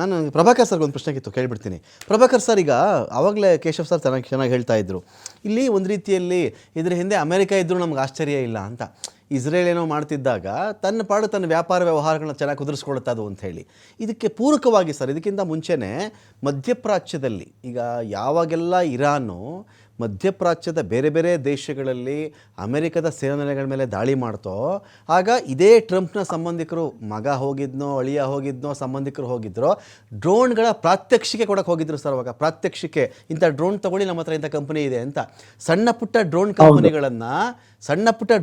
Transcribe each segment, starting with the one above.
ನಾನು ಪ್ರಭಾಕರ್ ಸರ್ಗೆ ಒಂದು ಪ್ರಶ್ನೆಗಿತ್ತು, ಕೇಳಿಬಿಡ್ತೀನಿ. ಪ್ರಭಾಕರ್ ಸರ್, ಈಗ ಆವಾಗಲೇ ಕೇಶವ್ ಸರ್ ಚೆನ್ನಾಗಿ ಹೇಳ್ತಾ ಇದ್ರು, ಇಲ್ಲಿ ಒಂದು ರೀತಿಯಲ್ಲಿ ಇದರ ಹಿಂದೆ ಅಮೆರಿಕ ಇದ್ದರೂ ನಮ್ಗೆ ಆಶ್ಚರ್ಯ ಇಲ್ಲ ಅಂತ. ಇಸ್ರೇಲ್ ಏನೋ ಮಾಡ್ತಿದ್ದಾಗ ತನ್ನ ಪಾಡು ತನ್ನ ವ್ಯಾಪಾರ ವ್ಯವಹಾರಗಳನ್ನ ಚೆನ್ನಾಗಿ ಕುದುರಿಸ್ಕೊಳ್ತಾ ಅದು ಅಂತ ಹೇಳಿ. ಇದಕ್ಕೆ ಪೂರಕವಾಗಿ ಸರ್, ಇದಕ್ಕಿಂತ ಮುಂಚೆನೇ ಮಧ್ಯಪ್ರಾಚ್ಯದಲ್ಲಿ ಈಗ ಯಾವಾಗೆಲ್ಲ ಇರಾನು ಮಧ್ಯಪ್ರಾಚ್ಯದ ಬೇರೆ ಬೇರೆ ದೇಶಗಳಲ್ಲಿ ಅಮೆರಿಕದ ಸೇನಾನೆಲೆಗಳ ಮೇಲೆ ದಾಳಿ ಮಾಡ್ತೋ, ಆಗ ಇದೇ ಟ್ರಂಪ್ನ ಸಂಬಂಧಿಕರು, ಮಗ ಹೋಗಿದ್ನೋ ಅಳಿಯ ಹೋಗಿದ್ನೋ ಸಂಬಂಧಿಕರು ಹೋಗಿದ್ರೋ, ಡ್ರೋನ್ಗಳ ಪ್ರಾತ್ಯಕ್ಷಿಕೆ ಕೊಡಕ್ಕೆ ಹೋಗಿದ್ರು ಸರ್. ಅವಾಗ ಪ್ರಾತ್ಯಕ್ಷಿಕೆ, ಇಂಥ ಡ್ರೋನ್ ತೊಗೊಳ್ಳಿ, ನಮ್ಮ ಹತ್ರ ಇಂಥ ಕಂಪನಿ ಇದೆ ಅಂತ. ಸಣ್ಣ ಪುಟ್ಟ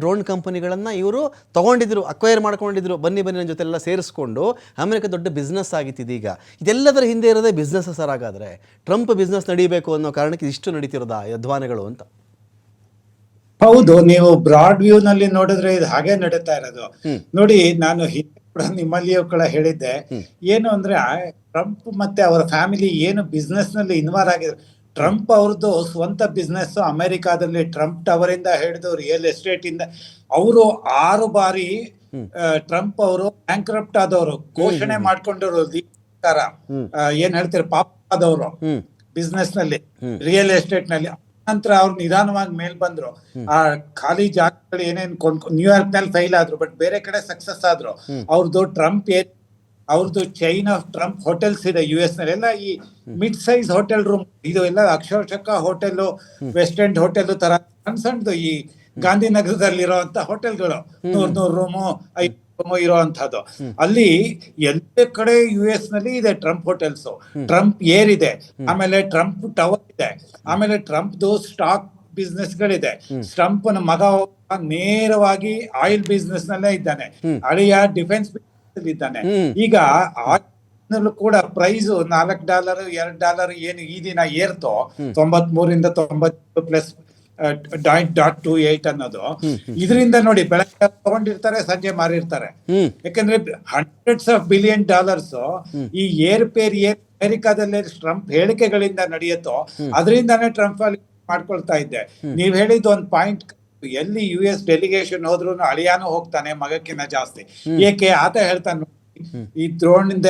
ಡ್ರೋನ್ ಕಂಪನಿಗಳನ್ನು ಇವರು ತೊಗೊಂಡಿದ್ರು, ಅಕ್ವೈರ್ ಮಾಡ್ಕೊಂಡಿದ್ರು. ಬನ್ನಿ ನನ್ನ ಜೊತೆ ಎಲ್ಲ ಸೇರಿಸ್ಕೊಂಡು ಅಮೆರಿಕ ದೊಡ್ಡ ಬಿಸ್ನೆಸ್ ಆಗಿತ್ತಿದೀಗ. ಇದೆಲ್ಲದರ ಹಿಂದೆ ಇರೋದೇ ಬಿಸ್ನೆಸ್ ಸರ್. ಹಾಗಾದರೆ ಟ್ರಂಪ್ ಬಿಸ್ನೆಸ್ ನಡೀಬೇಕು ಅನ್ನೋ ಕಾರಣಕ್ಕೆ ಇಷ್ಟು ನಡೀತಿರೋದಾ ಯಧ್ವಾನಗಳು ಅಂತ? ಹೌದು, ನೀವು ಬ್ರಾಡ್ ವ್ಯೂ ನಲ್ಲಿ ನೋಡಿದ್ರೆ ಇದು ಹಾಗೆ ನಡೀತಾ ಇರೋದು. ನೋಡಿ, ನಾನು ಹಿಂದೆ ಕೂಡ ನಿಮ್ಮಲ್ಲಿಯೂ ಕೂಡ ಹೇಳಿದ್ದೆ, ಏನು ಅಂದ್ರೆ ಟ್ರಂಪ್ ಮತ್ತೆ ಅವರ ಫ್ಯಾಮಿಲಿ ಏನು ಬಿಸ್ನೆಸ್ ನಲ್ಲಿ ಇನ್ವಾಲ್ವ್ ಆಗಿದ್ರು. ಟ್ರಂಪ್ ಅವ್ರದ್ದು ಸ್ವಂತ ಬಿಸ್ನೆಸ್ ಅಮೆರಿಕಾದಲ್ಲಿ, ಟ್ರಂಪ್ ಟವರ್ ಇಂದ ಹಿಡಿದು ರಿಯಲ್ ಎಸ್ಟೇಟ್ ಇಂದ ಅವರು 6 ಬಾರಿ ಟ್ರಂಪ್ ಅವರು ಬ್ಯಾಂಕ್ರಪ್ಟ್ ಆದವರು, ಘೋಷಣೆ ಮಾಡ್ಕೊಂಡಿರೋ ಏನ್ ಹೇಳ್ತಾರೆ ಪಾಪ ಆದವರು ಬಿಸ್ನೆಸ್ ನಲ್ಲಿ, ರಿಯಲ್ ಎಸ್ಟೇಟ್ ನಲ್ಲಿ. ನಂತರ ಅವ್ರು ನಿಧಾನವಾಗಿ ಮೇಲ್ ಬಂದ್ರು. ಆ ಖಾಲಿ ಜಾಗಗಳು ಏನೇನ್ ನ್ಯೂಯಾರ್ಕ್ ನಲ್ಲಿ ಫೈಲ್ ಆದ್ರು, ಬಟ್ ಬೇರೆ ಕಡೆ ಸಕ್ಸಸ್ ಆದ್ರು. ಅವ್ರದ್ದು ಚೈನ್ ಆಫ್ ಟ್ರಂಪ್ ಹೋಟೆಲ್ಸ್ ಇದೆ US ನಲ್ಲಿ. ಎಲ್ಲ ಈ ಮಿಡ್ ಸೈಜ್ ಹೋಟೆಲ್ ರೂಮ್, ಇದು ಎಲ್ಲ ಅಕ್ಷರಶಃ ಹೋಟೆಲ್, ವೆಸ್ಟ್ ಎಂಡ್ ಹೋಟೆಲ್ ತರ ಸಣ್ಣ ಸಣ್ಣದು ಈ ಗಾಂಧಿನಗರದಲ್ಲಿರುವಂತ ಹೋಟೆಲ್ಗಳು, 100 ರೂಮು 5 ರೂಮು ಇರುವಂತದ್ದು. ಅಲ್ಲಿ ಎಲ್ಲ ಕಡೆ US ನಲ್ಲಿ ಇದೆ ಟ್ರಂಪ್ ಹೋಟೆಲ್ಸ್, ಟ್ರಂಪ್ ಏರ್ ಇದೆ, ಆಮೇಲೆ ಟ್ರಂಪ್ ಟವರ್ ಇದೆ, ಆಮೇಲೆ ಟ್ರಂಪ್ದು ಸ್ಟಾಕ್ ಬಿಸ್ನೆಸ್ ಗಳಿದೆ. ಟ್ರಂಪ್ನ ಮಗ ನೇರವಾಗಿ ಆಯಿಲ್ ಬಿಸ್ನೆಸ್ ನಲ್ಲೇ ಇದ್ದಾನೆ, ಅಳಿಯ ಡಿಫೆನ್ಸ್ ಇದ್ದಾನೆ. ಈಗ ಕೂಡ ಪ್ರೈಸ್ $4 $2 ಏನು ಈ ದಿನ ಏರ್ತೋ 93 90 ಪ್ಲಸ್ .28 ಅನ್ನೋದು, ಇದರಿಂದ ನೋಡಿ ಬೆಳಗ್ಗೆ ತಗೊಂಡಿರ್ತಾರೆ, ಸಂಜೆ ಮಾರಿರ್ತಾರೆ. ಯಾಕಂದ್ರೆ $100s of billions ಈ ಏರ್ಪೇರ್ ಅಮೆರಿಕಾದಲ್ಲಿ ಟ್ರಂಪ್ ಹೇಳಿಕೆಗಳಿಂದ ನಡೆಯುತ್ತೋ ಅದರಿಂದಾನೇ ಟ್ರಂಪ್ ಅಲ್ಲಿ ಮಾಡ್ಕೊಳ್ತಾ ಇದ್ದೆ. ನೀವ್ ಹೇಳಿದ್ದು ಒಂದು ಪಾಯಿಂಟ್, ಎಲ್ಲಿ US ಡೆಲಿಗೇಷನ್ ಹೋದ್ರು ಅಳಿಯಾನು ಹೋಗ್ತಾನೆ ಮಗಕ್ಕಿಂತ ಜಾಸ್ತಿ. ಏಕೆ ಆತ ಹೇಳ್ತಾನೆ, ಈ ಡ್ರೋನ್ ಇಂದ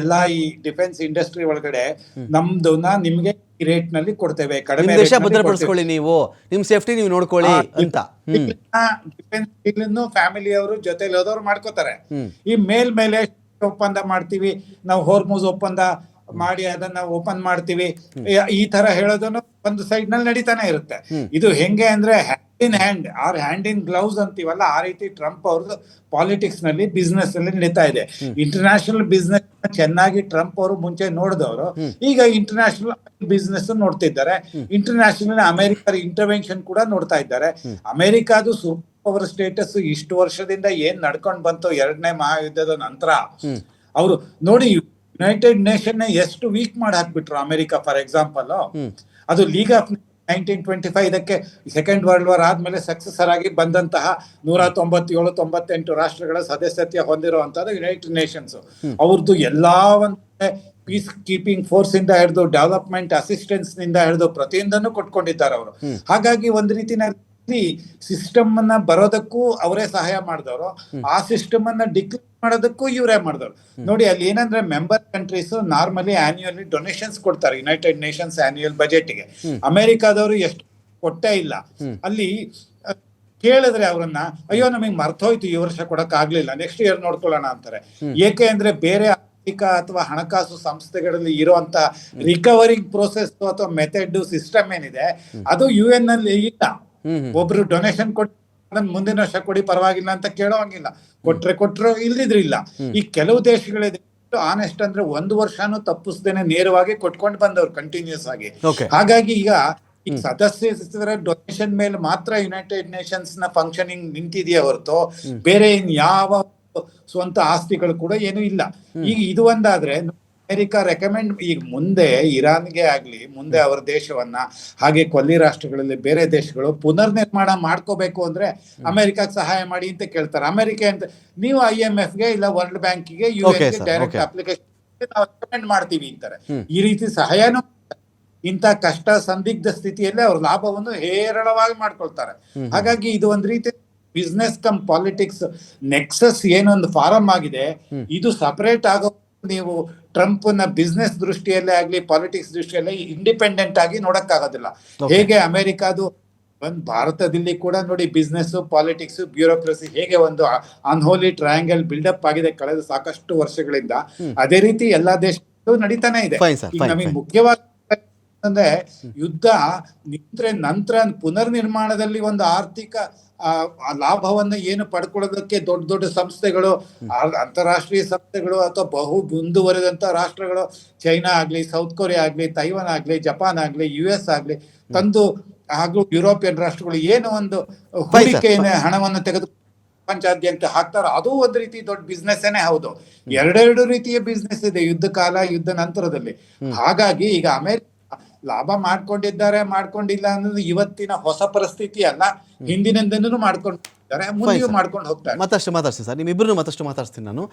ಎಲ್ಲಾ ಈ ಡಿಫೆನ್ಸ್ ಇಂಡಸ್ಟ್ರಿ ಒಳಗಡೆ ನಮ್ದನ್ನ ನಿಮ್ಗೆ ಈ ರೇಟ್ ನಲ್ಲಿ ಕೊಡ್ತೇವೆ, ಕಡಿಮೆ ದೇಶ ಭದ್ರಪಡಿಸ್ಕೊಳ್ಳಿ, ನೀವು ನಿಮ್ ಸೇಫ್ಟಿ ನೀವು ನೋಡ್ಕೊಳ್ಳಿ ಅಂತ. ಡಿಫೆನ್ಸ್ ಫ್ಯಾಮಿಲಿ ಅವರು ಜೊತೆಲಿ ಹೋದವ್ರು ಮಾಡ್ಕೋತಾರೆ. ಈ ಮೇಲೆ ಒಪ್ಪಂದ ಮಾಡ್ತೀವಿ ನಾವು, ಹೋರ್ಮುಜ್ ಒಪ್ಪಂದ ಮಾಡಿ ಅದನ್ನ ಓಪನ್ ಮಾಡ್ತೀವಿ, ಈ ತರ ಹೇಳೋದನ್ನು ಒಂದು ಸೈಡ್ ನಲ್ಲಿ ನಡೀತಾನೆ ಇರುತ್ತೆ. ಇದು ಹೆಂಗೆ ಅಂದ್ರೆ hand in hand or hand in gloves ಅಂತೀವಲ್ಲ, ಆ ರೀತಿ ಟ್ರಂಪ್ ಅವ್ರದ್ದು ಪಾಲಿಟಿಕ್ಸ್ ನಲ್ಲಿ ಬಿಸ್ನೆಸ್ ಅಲ್ಲಿ ನಡೀತಾ ಇದೆ. ಇಂಟರ್ನ್ಯಾಷನಲ್ ಬಿಸ್ನೆಸ್ ಚೆನ್ನಾಗಿ ಟ್ರಂಪ್ ಅವರು ಮುಂಚೆ ನೋಡಿದವರು, ಈಗ ಇಂಟರ್ನ್ಯಾಷನಲ್ ಬಿಸ್ನೆಸ್ ನೋಡ್ತಿದ್ದಾರೆ. ಇಂಟರ್ನ್ಯಾಷನಲ್ ಅಮೆರಿಕ ಇಂಟರ್ವೆನ್ಷನ್ ಕೂಡ ನೋಡ್ತಾ ಇದ್ದಾರೆ. ಅಮೆರಿಕಾದು ಸೂಪರ್ ಪವರ್ ಸ್ಟೇಟಸ್ ಇಷ್ಟು ವರ್ಷದಿಂದ ಏನ್ ನಡ್ಕೊಂಡ್ ಬಂತು 2ನೇ ಮಹಾಯುದ್ಧದ ನಂತರ, ಅವರು ನೋಡಿ ಯುನೈಟೆಡ್ ನೇಷನ್ ಎಷ್ಟು ವೀಕ್ ಮಾಡಿ ಹಾಕ್ಬಿಟ್ರು ಅಮೆರಿಕ. ಫಾರ್ ಎಕ್ಸಾಂಪಲ್, ಅದು ಲೀಗ್ ಆಫ್ 1925 ಇದಕ್ಕೆ ಸೆಕೆಂಡ್ ವರ್ಲ್ಡ್ ವಾರ್ ಆದ್ಮೇಲೆ ಸಕ್ಸೆಸರ್ ಆಗಿ ಬಂದಂತಹ 197-98 ರಾಷ್ಟ್ರಗಳ ಸದಸ್ಯತ್ವ ಹೊಂದಿರುವಂತದ್ದು ಯುನೈಟೆಡ್ ನೇಷನ್ಸ್. ಅವ್ರದ್ದು ಎಲ್ಲಾ ಒಂದು ಪೀಸ್ ಕೀಪಿಂಗ್ ಫೋರ್ಸ್ ಇಂದ ಹಿಡಿದು ಡೆವಲಪ್ಮೆಂಟ್ ಅಸಿಸ್ಟೆನ್ಸ್ ನಿಂದ ಹಿಡಿದು ಪ್ರತಿಯೊಂದನ್ನು ಕೊಟ್ಕೊಂಡಿದ್ದಾರೆ ಅವರು. ಹಾಗಾಗಿ ಒಂದ್ ರೀತಿನಲ್ಲಿ ಸಿಸ್ಟಮ್ ಅನ್ನ ಬರೋದಕ್ಕೂ ಅವರೇ ಸಹಾಯ ಮಾಡಿದವರು, ಆ ಸಿಸ್ಟಮ್ ಅನ್ನ ಡಿಕ್ಲೇರ್ ಮಾಡೋದಕ್ಕೂ ಇವರೇ ಮಾಡಿದವರು. ನೋಡಿ, ಅಲ್ಲಿ ಏನಂದ್ರೆ member countries normally annually donations ಕೊಡ್ತಾರೆ ಯುನೈಟೆಡ್ ನೇಷನ್ಸ್ ಆನ್ಯುಯಲ್ ಬಜೆಟ್ಗೆ. ಅಮೆರಿಕಾದವರು ಎಷ್ಟು ಕೊಟ್ಟೇ ಇಲ್ಲ. ಅಲ್ಲಿ ಕೇಳಿದ್ರೆ ಅವ್ರನ್ನ, ಅಯ್ಯೋ ನಮಗೆ ಮರ್ತೋಯ್ತು, ಈ ವರ್ಷ ಕೊಡಕ್ ಆಗ್ಲಿಲ್ಲ, ನೆಕ್ಸ್ಟ್ ಇಯರ್ ನೋಡ್ಕೊಳ್ಳೋಣ ಅಂತಾರೆ. ಏಕೆ ಅಂದ್ರೆ ಬೇರೆ ಆರ್ಥಿಕ ಅಥವಾ ಹಣಕಾಸು ಸಂಸ್ಥೆಗಳಲ್ಲಿ ಇರುವಂತ ರಿಕವರಿಂಗ್ ಪ್ರೋಸೆಸ್ ಅಥವಾ ಮೆಥಡ್ ಸಿಸ್ಟಮ್ ಏನಿದೆ ಅದು UN ನಲ್ಲಿ ಇಲ್ಲ. ಒಬ್ರು ಡೊನೇಷನ್ ಕೊಟ್ಟು ಮುಂದಿನ ವರ್ಷ ಕೊಡಿ ಪರವಾಗಿಲ್ಲ ಅಂತ ಕೇಳೋಂಗಿಲ್ಲ, ಕೊಟ್ರು ಇಲ್ದಿದ್ರು ಇಲ್ಲ. ಈ ಕೆಲವು ದೇಶಗಳಿದೆ ಆನೆಸ್ಟ್ ಅಂದ್ರೆ 1 ವರ್ಷನೂ ತಪ್ಪಿಸ್ದೇನೆ ನೇರವಾಗಿ ಕೊಟ್ಕೊಂಡು ಬಂದವ್ರು ಕಂಟಿನ್ಯೂಸ್ ಆಗಿ. ಹಾಗಾಗಿ ಈಗ ಈ ಸದಸ್ಯರ ಡೊನೇಷನ್ ಮೇಲೆ ಮಾತ್ರ ಯುನೈಟೆಡ್ ನೇಷನ್ಸ್ ನ ಫಂಕ್ಷನಿಂಗ್ ನಿಂತಿದೆಯೇ ಹೊರತು ಬೇರೆ ಇನ್ ಯಾವ ಸ್ವಂತ ಆಸ್ತಿಗಳು ಕೂಡ ಏನು ಇಲ್ಲ. ಈಗ ಇದು ಒಂದಾದ್ರೆ ಅಮೆರಿಕ ರೆಕಮೆಂಡ್, ಈಗ ಮುಂದೆ ಇರಾನ್ಗೆ ಆಗ್ಲಿ, ಮುಂದೆ ಅವರ ದೇಶವನ್ನ ಹಾಗೆ ಕೊಲ್ಲಿ ರಾಷ್ಟ್ರಗಳಲ್ಲಿ ಬೇರೆ ದೇಶಗಳು ಪುನರ್ ನಿರ್ಮಾಣ ಮಾಡ್ಕೋಬೇಕು ಅಂದ್ರೆ ಅಮೆರಿಕಕ್ಕೆ ಸಹಾಯ ಮಾಡಿ ಅಂತ ಕೇಳ್ತಾರೆ. ಅಮೆರಿಕ ಅಂತ ನೀವು IMF ಗೆ ಇಲ್ಲ ವರ್ಲ್ಡ್ ಬ್ಯಾಂಕಿಗೆ UN ಗೆ ಡೈರೆಕ್ಟ್ ಅಪ್ಲಿಕೇಶನ್ ನಾವು ರೆಕಮೆಂಡ್ ಮಾಡ್ತೀವಿ ಅಂತಾರೆ. ಈ ರೀತಿ ಸಹಾಯನೂ ಇಂಥ ಕಷ್ಟ ಸಂದಿಗ್ಧ ಸ್ಥಿತಿಯಲ್ಲಿ ಅವ್ರ ಲಾಭವನ್ನು ಹೇರಳವಾಗಿ ಮಾಡ್ಕೊಳ್ತಾರೆ. ಹಾಗಾಗಿ ಇದು ಒಂದ್ ರೀತಿ ಬಿಸ್ನೆಸ್ ಕಮ್ ಪಾಲಿಟಿಕ್ಸ್ ನೆಕ್ಸಸ್ ಏನೊಂದು ಫಾರಂ ಆಗಿದೆ, ಇದು ಸಪರೇಟ್ ಆಗೋ ನೀವು ಟ್ರಂಪ್ನ ಬಿಸ್ನೆಸ್ ದೃಷ್ಟಿಯಲ್ಲೇ ಆಗ್ಲಿ ಪಾಲಿಟಿಕ್ಸ್ ದೃಷ್ಟಿಯಲ್ಲೇ ಇಂಡಿಪೆಂಡೆಂಟ್ ಆಗಿ ನೋಡಕ್ಕಾಗೋದಿಲ್ಲ. ಹೇಗೆ ಅಮೆರಿಕಾದು ಒಂದು ಭಾರತದಲ್ಲಿ ಕೂಡ ನೋಡಿ ಬಿಸ್ನೆಸ್ ಪಾಲಿಟಿಕ್ಸ್ ಬ್ಯೂರೋಕ್ರಸಿ ಹೇಗೆ ಒಂದು ಅನ್ಹೋಲಿ ಟ್ರಯಾಂಗಲ್ ಬಿಲ್ಡಪ್ ಆಗಿದೆ ಕಳೆದ ಸಾಕಷ್ಟು ವರ್ಷಗಳಿಂದ, ಅದೇ ರೀತಿ ಎಲ್ಲಾ ದೇಶಗಳು ನಡೀತಾನೆ ಇದೆ. Fine, sir. ಈಗ Fine, ನಮಗೆ fine. ಮುಖ್ಯವಾಗಿ ಅಂದ್ರೆ ಯುದ್ಧ ನಿಂತ್ರೆ ನಂತರ ಪುನರ್ ನಿರ್ಮಾಣದಲ್ಲಿ ಒಂದು ಆರ್ಥಿಕ ಲಾಭವನ್ನ ಏನು ಪಡ್ಕೊಳ್ಳೋದಕ್ಕೆ ದೊಡ್ಡ ದೊಡ್ಡ ಸಂಸ್ಥೆಗಳು, ಅಂತಾರಾಷ್ಟ್ರೀಯ ಸಂಸ್ಥೆಗಳು ಅಥವಾ ಬಹು ಮುಂದುವರೆದಂತ ರಾಷ್ಟ್ರಗಳು, ಚೈನಾ ಆಗ್ಲಿ, ಸೌತ್ ಕೊರಿಯಾ ಆಗ್ಲಿ, ತೈವಾನ್ ಆಗ್ಲಿ, ಜಪಾನ್ ಆಗ್ಲಿ, US ಆಗ್ಲಿ ತಂದು, ಹಾಗೂ ಯುರೋಪಿಯನ್ ರಾಷ್ಟ್ರಗಳು ಏನು ಒಂದು ಹೂಡಿಕೆಯ ಹಣವನ್ನು ತೆಗೆದು ಪ್ರಪಂಚಾದ್ಯಂತ ಹಾಕ್ತಾರೋ ಅದು ಒಂದು ರೀತಿ ದೊಡ್ಡ ಬಿಸ್ನೆಸ್ ಹೌದು. ಎರಡೆರಡು ರೀತಿಯ ಬಿಸ್ನೆಸ್ ಇದೆ ಯುದ್ಧ ಕಾಲ, ಯುದ್ಧ ನಂತರದಲ್ಲಿ. ಹಾಗಾಗಿ ಈಗ ಅಮೆರಿಕ ಲಾಭ ಮಾಡ್ಕೊಂಡಿಲ್ಲ ಅನ್ನೋದು ಇವತ್ತಿನ ಹೊಸ ಪರಿಸ್ಥಿತಿ ಅಲ್ಲ, ಹಿಂದಿನಿಂದನೂ ಮಾಡ್ಕೊಂಡಿದ್ದಾರೆ, ಮುಂದೆಯೂ ಮಾಡ್ಕೊಂಡು ಹೋಗ್ತಾರೆ. ಮತ್ತಷ್ಟು ಮಾತಾಡ್ತೀನಿ ಸರ್, ನಿಮ್ಮಿಬ್ಬರನ್ನು ಮತ್ತಷ್ಟು ಮಾತಾಡ್ತೀನಿ ನಾನು.